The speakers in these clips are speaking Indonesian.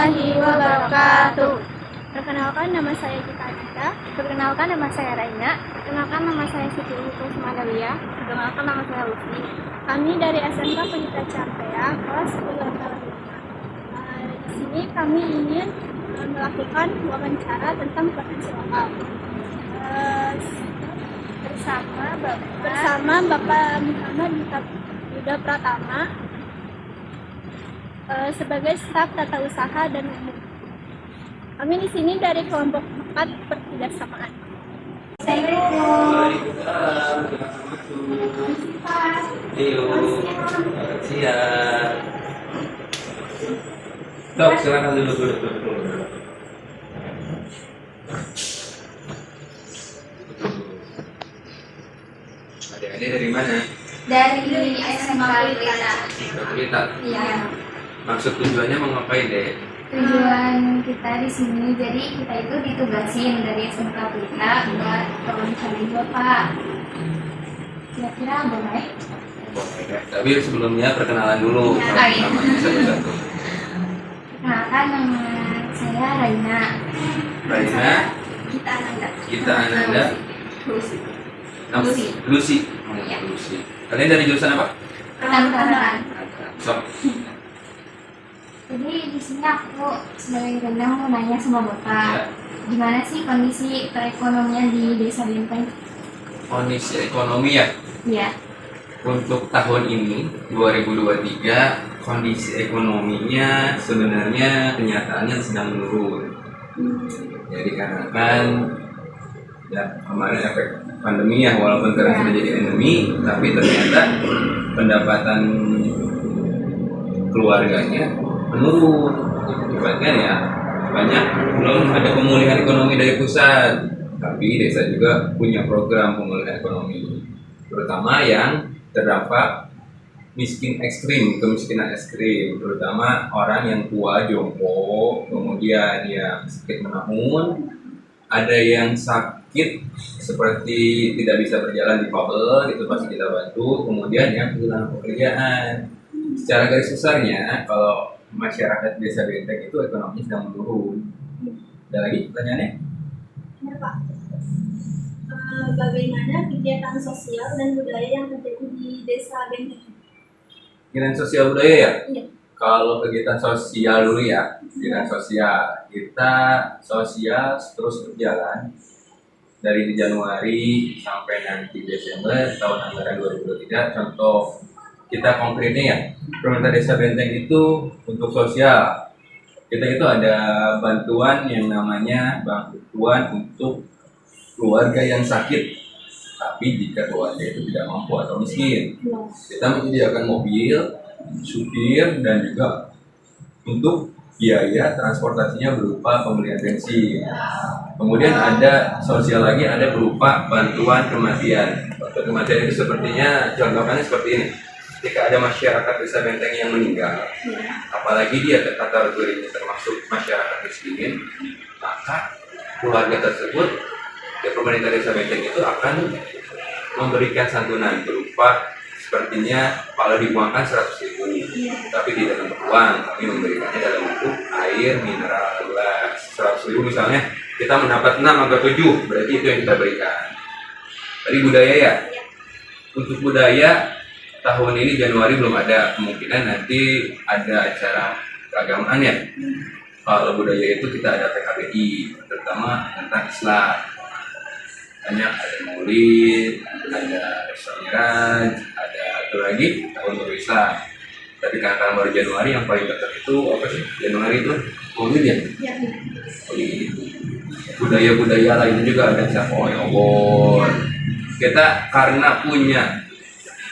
warahmatullahi wabarakatuh. Perkenalkan, nama saya Gita Ananda. Perkenalkan, nama saya Raina. Perkenalkan, nama saya Siti Hukum Sumadawiyah. Perkenalkan, nama saya Lutfi. Kami dari SMK Pelita Campea, kelas 10 angkatan 5. Di sini kami ingin melakukan wawancara tentang potensi lokal. Bersama Bapak Muhammad Yuda Pratama sebagai staf tata usaha dan umum. Kami di sini dari kelompok 4 Pertidaksamaan. Siap. Dok, silakan duduk. Adik-adik dari mana? Dari SMK Pelita. Pelita. Iya. Maksud tujuannya mau ngapain deh? Tujuan kita di sini, jadi kita itu ditugasin dari SMK Pelita buat wawancara Bapak. Kira-kira boleh? Boleh deh. Tapi sebelumnya perkenalan dulu Ya, sama satu-satu. Perkenalkan, nama saya Raina. Raina, Kita Ananda. Gita Ananda, Lucy. Lucy. Iya. Lucy. Kalian dari jurusan apa? Perkenalkan. Sok. Jadi di sini aku sebagai Raina mau nanya sama Ya. Bapak, gimana sih kondisi perekonomian di Desa Benteng? Kondisi ekonomi ya. Iya. Untuk tahun ini 2023 kondisi ekonominya sebenarnya kenyataannya sedang menurun. Jadi karena kan ya kemarin efek pandemi ya, walaupun sekarang sudah jadi endemi, tapi ternyata pendapatan keluarganya menurun. Akibatnya ya banyak belum ada pemulihan ekonomi dari pusat, tapi desa juga punya program pemulihan ekonomi, terutama yang terdampak miskin ekstrim, kemiskinan ekstrim, terutama orang yang tua jompo, kemudian yang sakit menahun, ada yang sakit seperti tidak bisa berjalan difabel, itu pasti kita bantu, kemudian yang kehilangan pekerjaan. Secara garis besarnya, kalau masyarakat desa Benteng itu ekonominya sedang menurun. Ada lagi pertanyaannya? Ya, Pak. Bagaimana kegiatan sosial dan budaya yang terjadi di Desa Benteng? Kegiatan sosial budaya ya? Iya. Kalau kegiatan sosial dulu ya, kegiatan sosial kita sosial terus berjalan dari Januari sampai nanti Desember tahun anggaran 2023. Contoh kita konkretnya ya, pemerintah Desa Benteng itu untuk sosial kita itu ada bantuan yang namanya bantuan untuk keluarga yang sakit. Tapi jika keluarga itu tidak mampu atau miskin, kita menyediakan mobil, supir, dan juga untuk biaya transportasinya berupa pembelian bensin. Kemudian ada sosial lagi, ada berupa bantuan kematian. Bantuan kematian itu sepertinya contohnya seperti ini. Ketika ada masyarakat Desa Benteng yang meninggal, apalagi dia kategorinya termasuk masyarakat miskin, maka keluarga tersebut, ya pemerintah Desa Benteng itu akan memberikan santunan berupa sepertinya kalau dibuangkan 100.000, tapi tidak dalam uang, kami memberikannya dalam bentuk air mineral gelas. 100.000 misalnya kita mendapat 6 atau 7, berarti itu yang kita berikan. Tadi budaya ya. Untuk budaya tahun ini Januari belum ada, kemungkinan nanti ada acara keagamaan ya. Kalau budaya itu kita ada PKBI, terutama tentang Islam. Banyak, ada Maulid, ada Syiraj, ada satu lagi tahun baru Islam. Tapi karena baru Januari yang paling dekat itu apa sih? Januari itu Maulid ya? Ya. Maulid. Budaya-budaya lainnya juga ada Sapoy Obor. Kita karena punya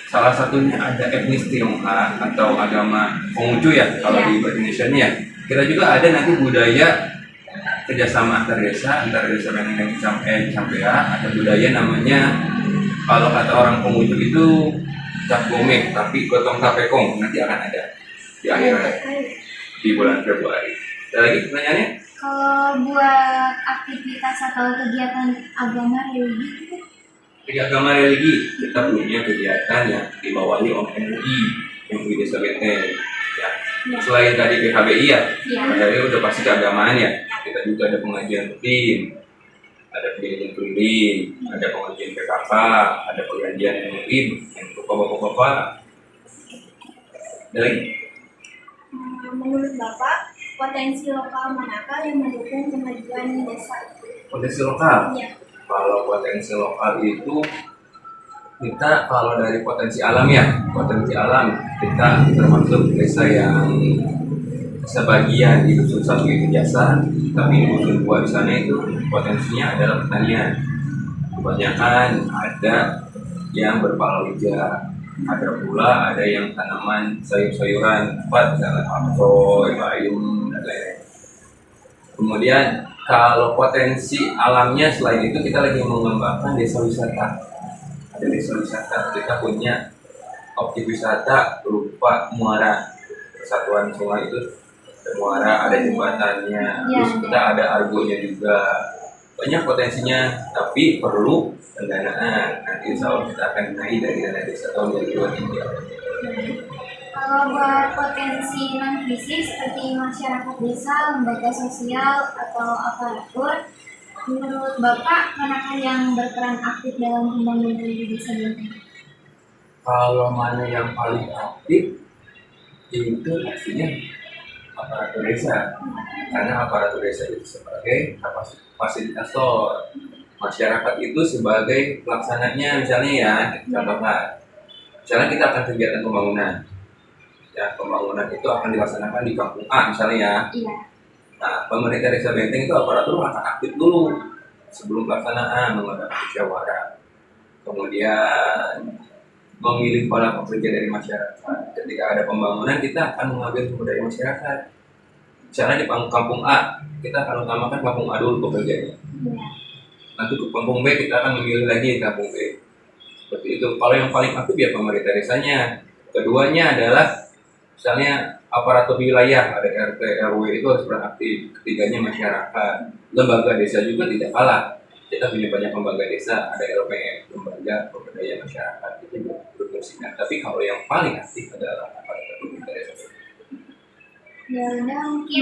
salah satunya ada etnis Tionghoa atau agama Konghucu ya kalau di Indonesia ini ya. Kita juga ada nanti budaya kerjasama antar desa Benteng dan Campea. Ada budaya namanya, kalau kata orang Konghucu itu cap gomeh, tapi gotong tapekong nanti akan ada di akhir di bulan Februari. Ada lagi pertanyaannya? Kalau buat aktivitas atau kegiatan agama religi gitu? Di agama religi kita punya kegiatan yang dibawahi oleh MUI Desa Benteng. Ya, Selain tadi PHBI ya, Iya. PHBI udah pasti keagamaan ya. Kita juga ada pengajian rutin, ada pengajian keliling, ada pengajian PKK, ada pengajian MUI untuk bapak-bapak. Ada lagi? Menurut Bapak, potensi lokal manakah yang mendukung kemajuan desa? Potensi lokal. Iya. Kalau potensi lokal itu kita kalau dari potensi alam ya, potensi alam kita termasuk desa yang sebagian di dusun satu itu jasa, tapi di dusun dua di sana itu potensinya adalah pertanian. Kebanyakan ada yang berpalawija, ada pula ada yang tanaman sayur-sayuran, misalnya apel, bayam, dan lain-lain. Kemudian kalau potensi alamnya selain itu kita lagi mengembangkan desa wisata. Ada desa wisata, kita punya objek wisata berupa muara, persatuan sungai itu ada muara, ada jembatannya, terus kita ada argonya juga. Banyak potensinya, tapi perlu pendanaan. Nanti insya Allah kita akan naik dari dana desa tahun 2023. Kalau buat potensi non fisik seperti masyarakat desa, lembaga sosial atau aparatur, menurut Bapak manakah yang berperan aktif dalam pembangunan di desa Benteng? Kalau mana yang paling aktif itu pastinya aparatur desa, karena aparatur desa itu sebagai fasilitator, masyarakat itu sebagai pelaksananya. Misalnya ya, contohnya, misalnya kita akan kegiatan pembangunan, ya pembangunan itu akan dilaksanakan di kampung A misalnya ya. Iya. Nah, pemerintah desa Benteng itu aparatur akan aktif dulu sebelum pelaksanaan, mengadakan musyawarah, kemudian memilih para pekerja dari masyarakat. Ketika ada pembangunan, kita akan mengambil sumber dari masyarakat. Misalnya di kampung A, kita akan utamakan kampung A dulu pekerjanya. Iya. Nanti ke kampung B kita akan memilih lagi kampung B. Seperti itu. Kalau yang paling aktif ya pemerintah desanya. Keduanya adalah misalnya aparatur wilayah, ada RT, RW itu harus beraktif. Ketiganya masyarakat. Lembaga desa juga tidak kalah. Kita punya banyak lembaga desa, ada LPM, lembaga pemberdayaan masyarakat, itu juga berfungsikan. Tapi kalau yang paling aktif adalah aparatur pemerintah desa. Ya udah mungkin.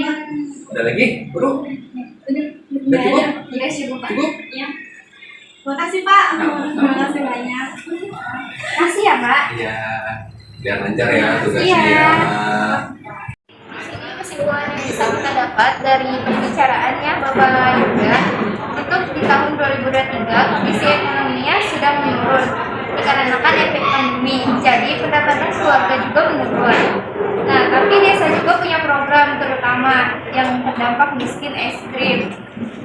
Ada lagi, bro? Udah cukup? Udah cukup Pak. Cukup? Ya. Terima kasih Pak. Sama-sama. Terima kasih banyak. Kasih ya Pak. Iya, biar lancar ya tugasnya Iya. ya. Ini kesimpulan yang bisa kita dapat dari pembicaraannya Bapak Yoga, untuk di tahun 2023 kondisi ekonominya sudah menurun dikarenakan efek pandemi, jadi pendapatan keluarga juga menurun. Nah, tapi desa juga punya program terutama yang terdampak miskin ekstrim,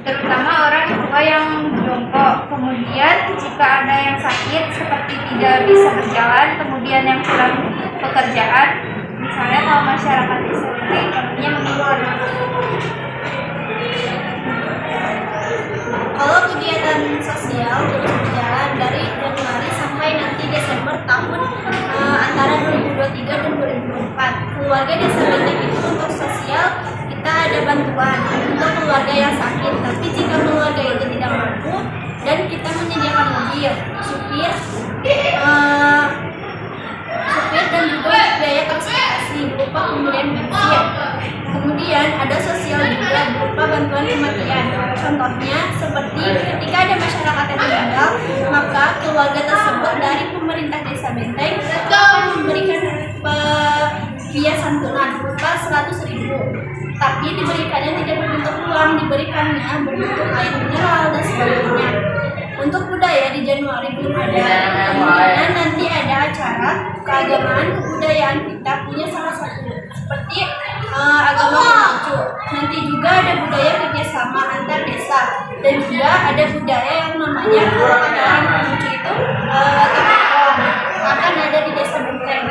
terutama orang tua yang jongkok. Kemudian jika ada yang sakit seperti tidak bisa berjalan, kemudian yang kurang pekerjaan, misalnya kalau masyarakat desa ini ekonominya menurun. Kalau kegiatan sosial terus berjalan dari Januari sampai nanti Desember tahun antara 2023 dan 2024, keluarga desa Benteng itu untuk sosial kita ada bantuan untuk keluarga yang sakit. Tapi jika keluarga itu tidak mampu dan kita menyediakan mobil, supir dan juga biaya transportasi berupa pemberian bensin. Kemudian ada sosial juga berupa bantuan kematian. Contohnya seperti ketika ada masyarakat yang meninggal, maka keluarga tersebut dari pemerintah desa Benteng akan memberikan biaya santunan berupa 100.000. Tapi diberikannya tidak berbentuk uang, diberikannya berbentuk air mineral dan sebagainya. Untuk budaya di Januari belum ada, kemungkinan nanti ada acara keagamaan kebudayaan kita punya salah satu seperti agama Konghucu. Nanti juga ada budaya kerjasama antar desa dan juga ada budaya yang namanya kalau kata orang Konghucu itu tepakong akan ada di desa Benteng.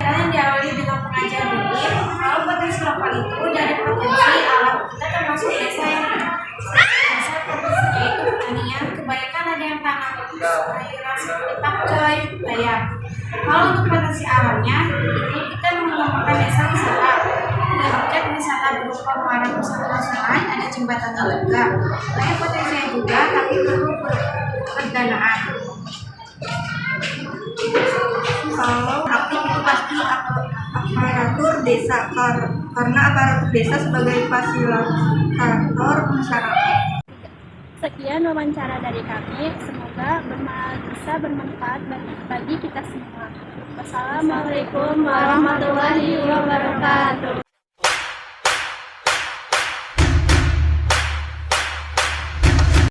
Yang diawali dengan pengajian rutin, kalau potensi lokal itu dari potensi alam kita termasuk desa yang desa potensinya itu pertanian, kebanyakan ada yang tanam sayuran seperti pakcoy, bayam. Kalau untuk potensi alamnya itu kita mengembangkan desa wisata, punya objek wisata berupa muara wisata sungai, ada jembatannya juga. Banyak potensinya juga, tapi perlu pendanaan. seperti aparatur desa karena aparatur desa sebagai fasilitator masyarakat. Sekian wawancara dari kami, semoga bisa bermanfaat bagi kita semua. Wassalamualaikum warahmatullahi wabarakatuh.